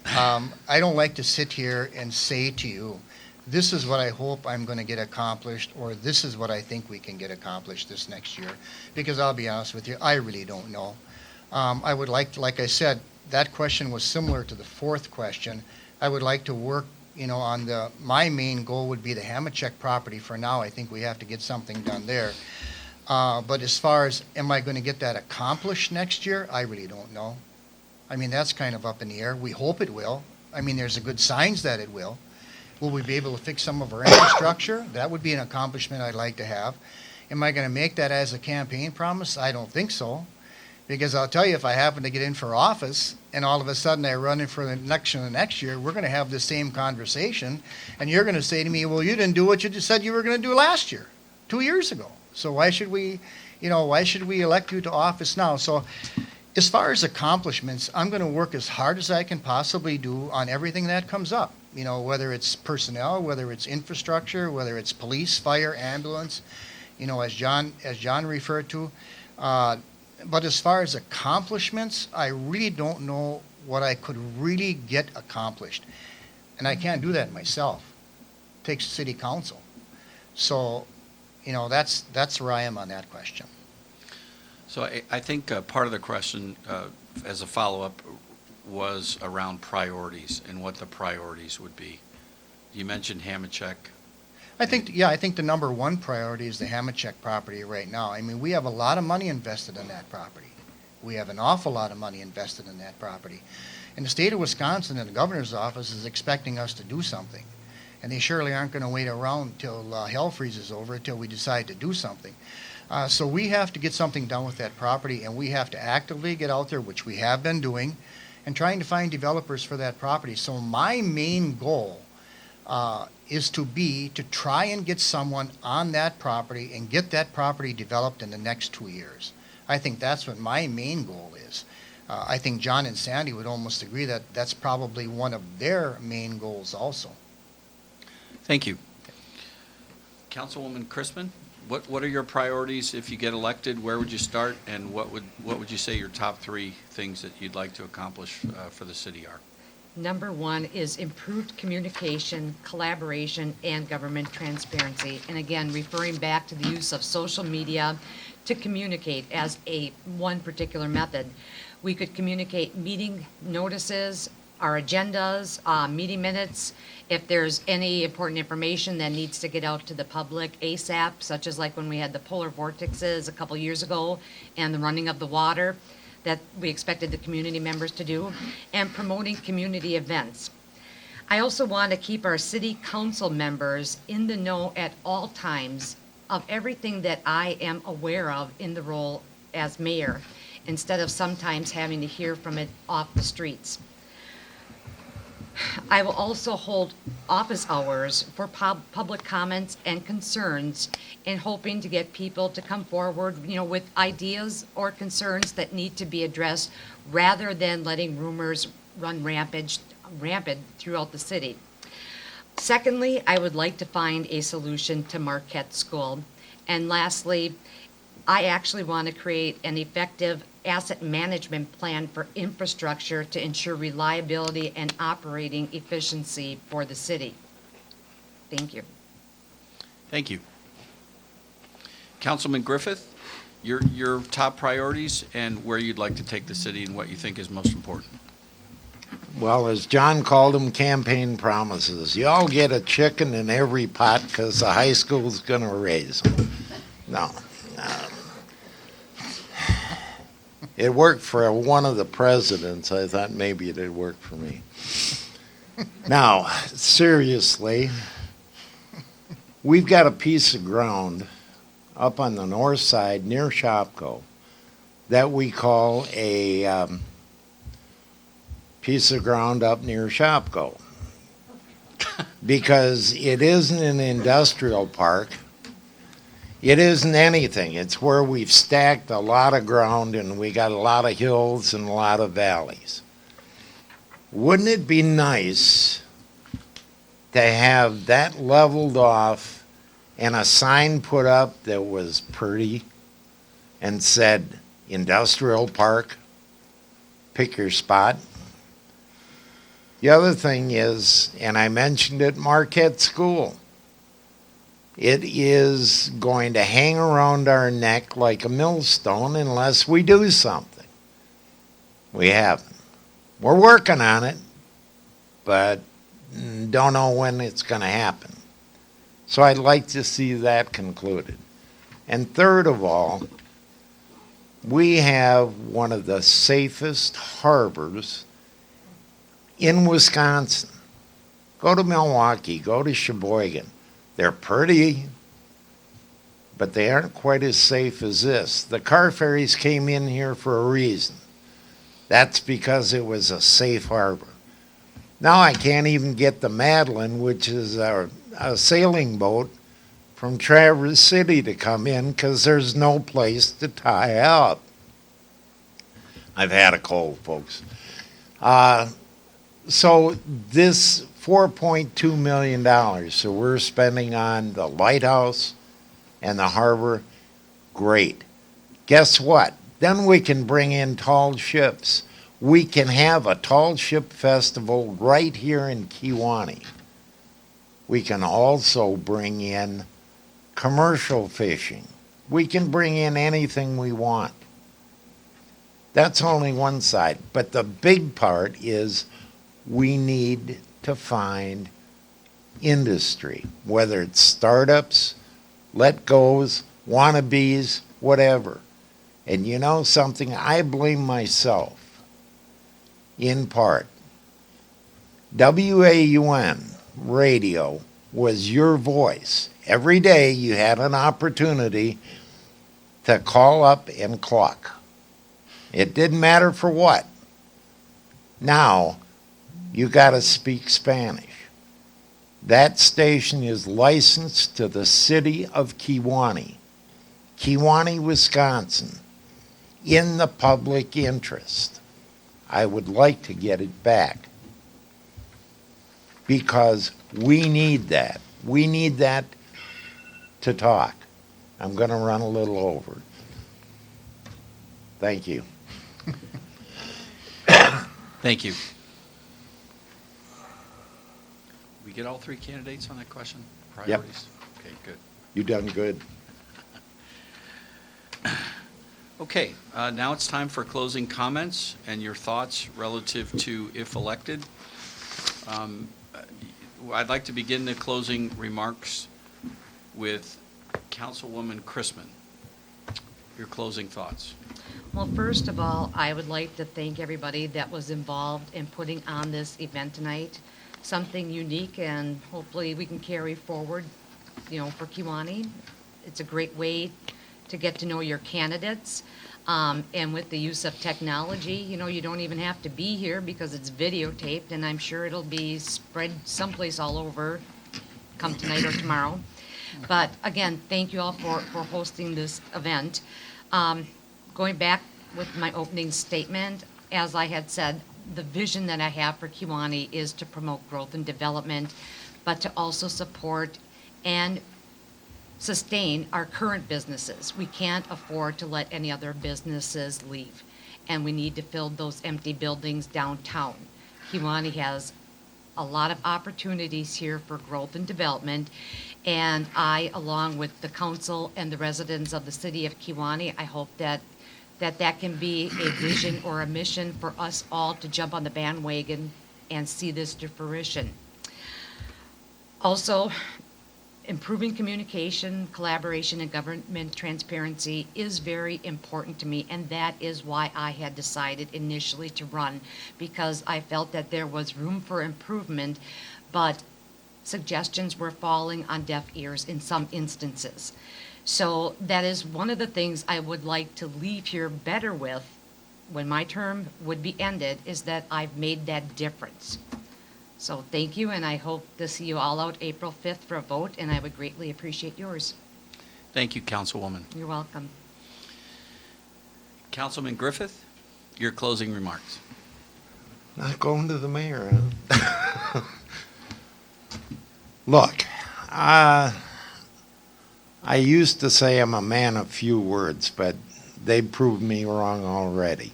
to sit here and say to you this is what I hope I'm going to get accomplished, or this is what I think we can get accomplished this next year. Because I'll be honest with you, I really don't know. I would like I said, that question was similar to the fourth question. I would like to work, on my main goal would be the Hamachek property for now. I think we have to get something done there. But as far as, am I going to get that accomplished next year? I really don't know. I mean, that's kind of up in the air. We hope it will. I mean, there's a good signs that it will. Will we be able to fix some of our infrastructure? That would be an accomplishment I'd like to have. Am I going to make that as a campaign promise? I don't think so. Because I'll tell you, if I happen to get in for office and all of a sudden I run in for the election the next year, we're going to have the same conversation. And you're going to say to me, well, you didn't do what you just said you were going to do last year, 2 years ago. So why should we elect you to office now? So as far as accomplishments, I'm going to work as hard as I can possibly do on everything that comes up. Whether it's personnel, whether it's infrastructure, whether it's police, fire, ambulance, as John referred to. But as far as accomplishments, I really don't know what I could really get accomplished. And I can't do that myself. It takes city council. So, that's where I am on that question.
So I think part of the question, as a follow-up, was around priorities and what the priorities would be. You mentioned Hamachek.
I think the number one priority is the Hamachek property right now. I mean, we have a lot of money invested in that property. We have an awful lot of money invested in that property. And the state of Wisconsin and the governor's office is expecting us to do something. And they surely aren't going to wait around till hell freezes over until we decide to do something. So we have to get something done with that property, and we have to actively get out there, which we have been doing, and trying to find developers for that property. So my main goal is to try and get someone on that property and get that property developed in the next 2 years. I think that's what my main goal is. I think John and Sandy would almost agree that that's probably one of their main goals also.
Thank you. Councilwoman Chrisman, what are your priorities if you get elected? Where would you start, and what would you say your top 3 things that you'd like to accomplish for the city are?
Number one is improved communication, collaboration, and government transparency. And again, referring back to the use of social media to communicate as one particular method. We could communicate meeting notices, our agendas, meeting minutes. If there's any important information that needs to get out to the public ASAP, such as like when we had the polar vortexes a couple years ago and the running of the water, that we expected the community members to do, and promoting community events. I also want to keep our city council members in the know at all times of everything that I am aware of in the role as mayor, instead of sometimes having to hear from it off the streets. I will also hold office hours for public comments and concerns, and hoping to get people to come forward, with ideas or concerns that need to be addressed, rather than letting rumors run rampant throughout the city. Secondly, I would like to find a solution to Marquette School. And lastly, I actually want to create an effective asset management plan for infrastructure to ensure reliability and operating efficiency for the city. Thank you.
Thank you. Councilman Griffith, your top priorities and where you'd like to take the city and what you think is most important.
Well, as John called them, campaign promises. You all get a chicken in every pot because the high school's going to raise them. No. It worked for one of the presidents. I thought maybe it'd work for me. Now, seriously, we've got a piece of ground up on the north side near Shopko that we call a piece of ground up near Shopko because it isn't an industrial park. It isn't anything. It's where we've stacked a lot of ground and we got a lot of hills and a lot of valleys. Wouldn't it be nice to have that leveled off and a sign put up that was pretty and said industrial park, pick your spot? The other thing is, and I mentioned it, Marquette School. It is going to hang around our neck like a millstone unless we do something. We haven't. We're working on it, but don't know when it's going to happen. So I'd like to see that concluded. And third of all, we have one of the safest harbors in Wisconsin. Go to Milwaukee, go to Sheboygan. They're pretty, but they aren't quite as safe as this. The car ferries came in here for a reason. That's because it was a safe harbor. Now I can't even get the Madeline, which is a sailing boat, from Traverse City to come in because there's no place to tie up. I've had a cold, folks. So this $4.2 million that we're spending on the lighthouse and the harbor, great. Guess what? Then we can bring in tall ships. We can have a tall ship festival right here in Kewaunee. We can also bring in commercial fishing. We can bring in anything we want. That's only one side. But the big part is we need to find industry, whether it's startups, let goes, wannabes, whatever. And you know something? I blame myself in part. WAUN radio was your voice. Every day you had an opportunity to call up and cluck. It didn't matter for what. Now, you got to speak Spanish. That station is licensed to the city of Kewaunee, Wisconsin, in the public interest. I would like to get it back because we need that. We need that to talk. I'm going to run a little over. Thank you.
Thank you. We get all three candidates on that question? Priorities? Okay, good.
You done good.
Okay, now it's time for closing comments and your thoughts relative to if elected. I'd like to begin the closing remarks with Councilwoman Chrisman. Your closing thoughts.
Well, first of all, I would like to thank everybody that was involved in putting on this event tonight. Something unique, and hopefully we can carry forward, for Kewaunee. It's a great way to get to know your candidates. And with the use of technology, you don't even have to be here because it's videotaped, and I'm sure it'll be spread someplace all over come tonight or tomorrow. But again, thank you all for hosting this event. Going back with my opening statement, as I had said, the vision that I have for Kewaunee is to promote growth and development, but to also support and sustain our current businesses. We can't afford to let any other businesses leave, and we need to fill those empty buildings downtown. Kewaunee has a lot of opportunities here for growth and development, and I, along with the council and the residents of the city of Kewaunee, I hope that can be a vision or a mission for us all to jump on the bandwagon and see this to fruition. Also, improving communication, collaboration, and government transparency is very important to me, and that is why I had decided initially to run, because I felt that there was room for improvement, but suggestions were falling on deaf ears in some instances. So that is one of the things I would like to leave here better with when my term would be ended, is that I've made that difference. So thank you, and I hope to see you all out April 5th for a vote, and I would greatly appreciate yours.
Thank you, Councilwoman.
You're welcome.
Councilman Griffith, your closing remarks.
Not going to the mayor, huh? Look, I used to say I'm a man of few words, but they proved me wrong already.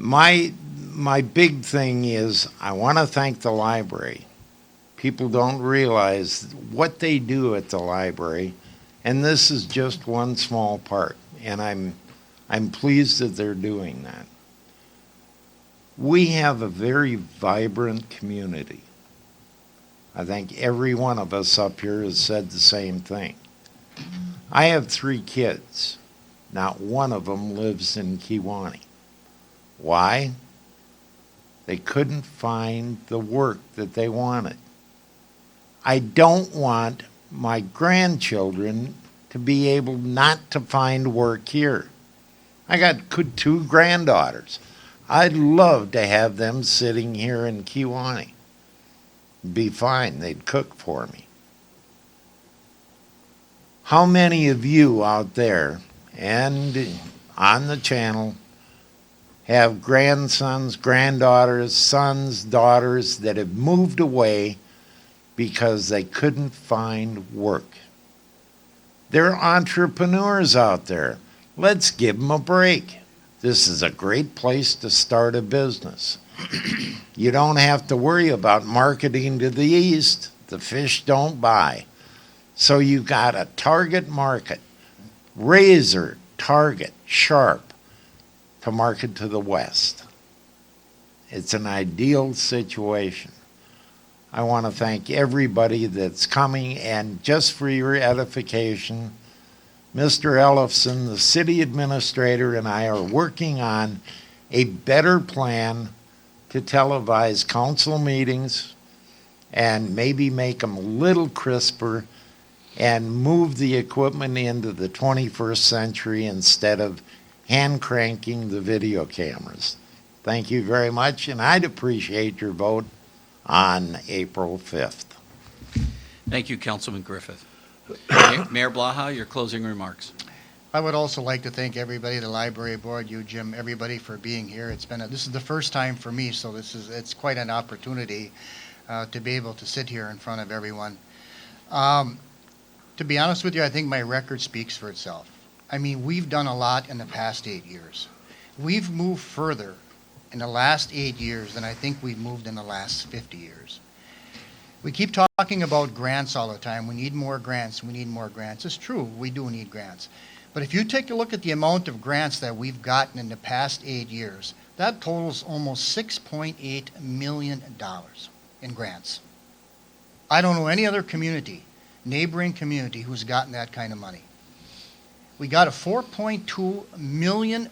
My big thing is I want to thank the library. People don't realize what they do at the library, and this is just one small part, and I'm pleased that they're doing that. We have a very vibrant community. I think every one of us up here has said the same thing. I have 3 kids. Not one of them lives in Kewaunee. Why? They couldn't find the work that they wanted. I don't want my grandchildren to be able not to find work here. I got 2 granddaughters. I'd love to have them sitting here in Kewaunee. Be fine, they'd cook for me. How many of you out there and on the channel have grandsons, granddaughters, sons, daughters that have moved away because they couldn't find work? There are entrepreneurs out there. Let's give them a break. This is a great place to start a business. You don't have to worry about marketing to the east. The fish don't buy. So you got a target market, razor, target, sharp, to market to the west. It's an ideal situation. I want to thank everybody that's coming, and just for your edification, Mr. Ellefson, the city administrator, and I are working on a better plan to televise council meetings and maybe make them a little crisper and move the equipment into the 21st century instead of hand cranking the video cameras. Thank you very much, and I'd appreciate your vote on April 5th.
Thank you, Councilman Griffith. Mayor Blaha, your closing remarks.
I would also like to thank everybody, the library board, you, Jim, everybody for being here. This is the first time for me, so it's quite an opportunity to be able to sit here in front of everyone. To be honest with you, I think my record speaks for itself. I mean, we've done a lot in the past 8 years. We've moved further in the last 8 years than I think we've moved in the last 50 years. We keep talking about grants all the time. We need more grants. We need more grants. It's true, we do need grants. But if you take a look at the amount of grants that we've gotten in the past 8 years, that totals almost $6.8 million in grants. I don't know any other community, neighboring community, who's gotten that kind of money. We got a $4.2 million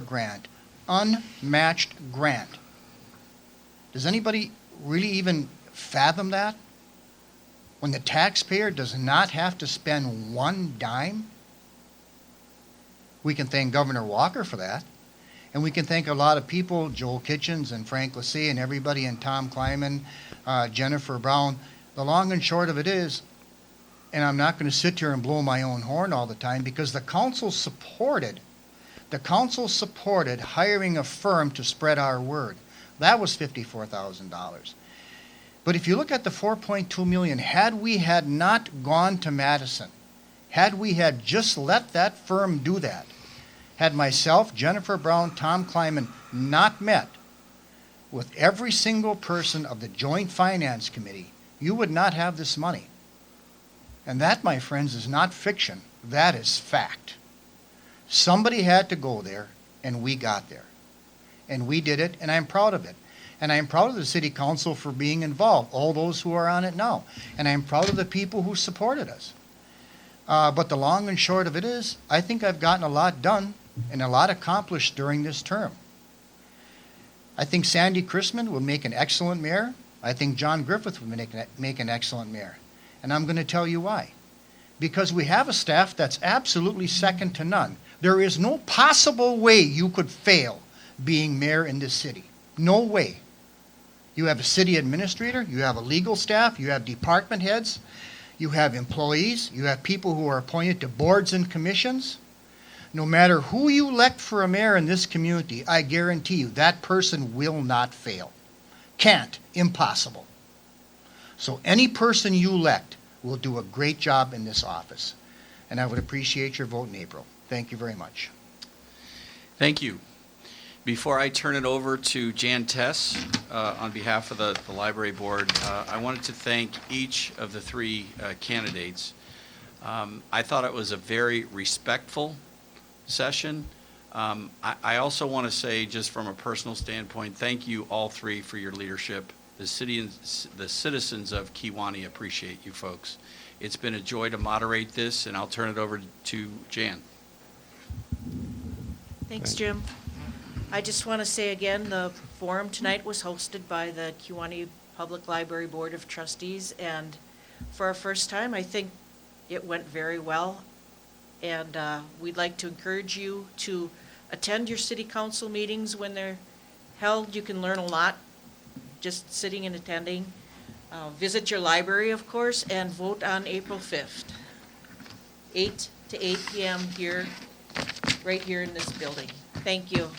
grant, unmatched grant. Does anybody really even fathom that? When the taxpayer does not have to spend one dime? We can thank Governor Walker for that. And we can thank a lot of people, Joel Kitchens and Frank Lassie and everybody, and Tom Kleiman, Jennifer Brown. The long and short of it is, and I'm not going to sit here and blow my own horn all the time, because the council supported hiring a firm to spread our word. That was $54,000. But if you look at the $4.2 million, had we had not gone to Madison, had we had just let that firm do that, had myself, Jennifer Brown, Tom Kleiman not met with every single person of the Joint Finance Committee, you would not have this money. And that, my friends, is not fiction. That is fact. Somebody had to go there, and we got there. And we did it, and I'm proud of it. And I'm proud of the city council for being involved, all those who are on it now. And I'm proud of the people who supported us. But the long and short of it is, I think I've gotten a lot done and a lot accomplished during this term. I think Sandy Chrisman will make an excellent mayor. I think John Griffith will make an excellent mayor. And I'm going to tell you why. Because we have a staff that's absolutely second to none. There is no possible way you could fail being mayor in this city. No way. You have a city administrator, you have a legal staff, you have department heads, you have employees, you have people who are appointed to boards and commissions. No matter who you elect for a mayor in this community, I guarantee you that person will not fail. Can't. Impossible. So any person you elect will do a great job in this office. And I would appreciate your vote in April. Thank you very much.
Thank you. Before I turn it over to Jan Tess, on behalf of the library board, I wanted to thank each of the three candidates. I thought it was a very respectful session. I also want to say, just from a personal standpoint, thank you all three for your leadership. The city and the citizens of Kewaunee appreciate you folks. It's been a joy to moderate this, and I'll turn it over to Jan.
Thanks, Jim. I just want to say again, the forum tonight was hosted by the Kewaunee Public Library Board of Trustees, and for our first time, I think it went very well. And we'd like to encourage you to attend your city council meetings when they're held. You can learn a lot just sitting and attending. Visit your library, of course, and vote on April 5th, 8 to 8 p.m. here, right here in this building. Thank you.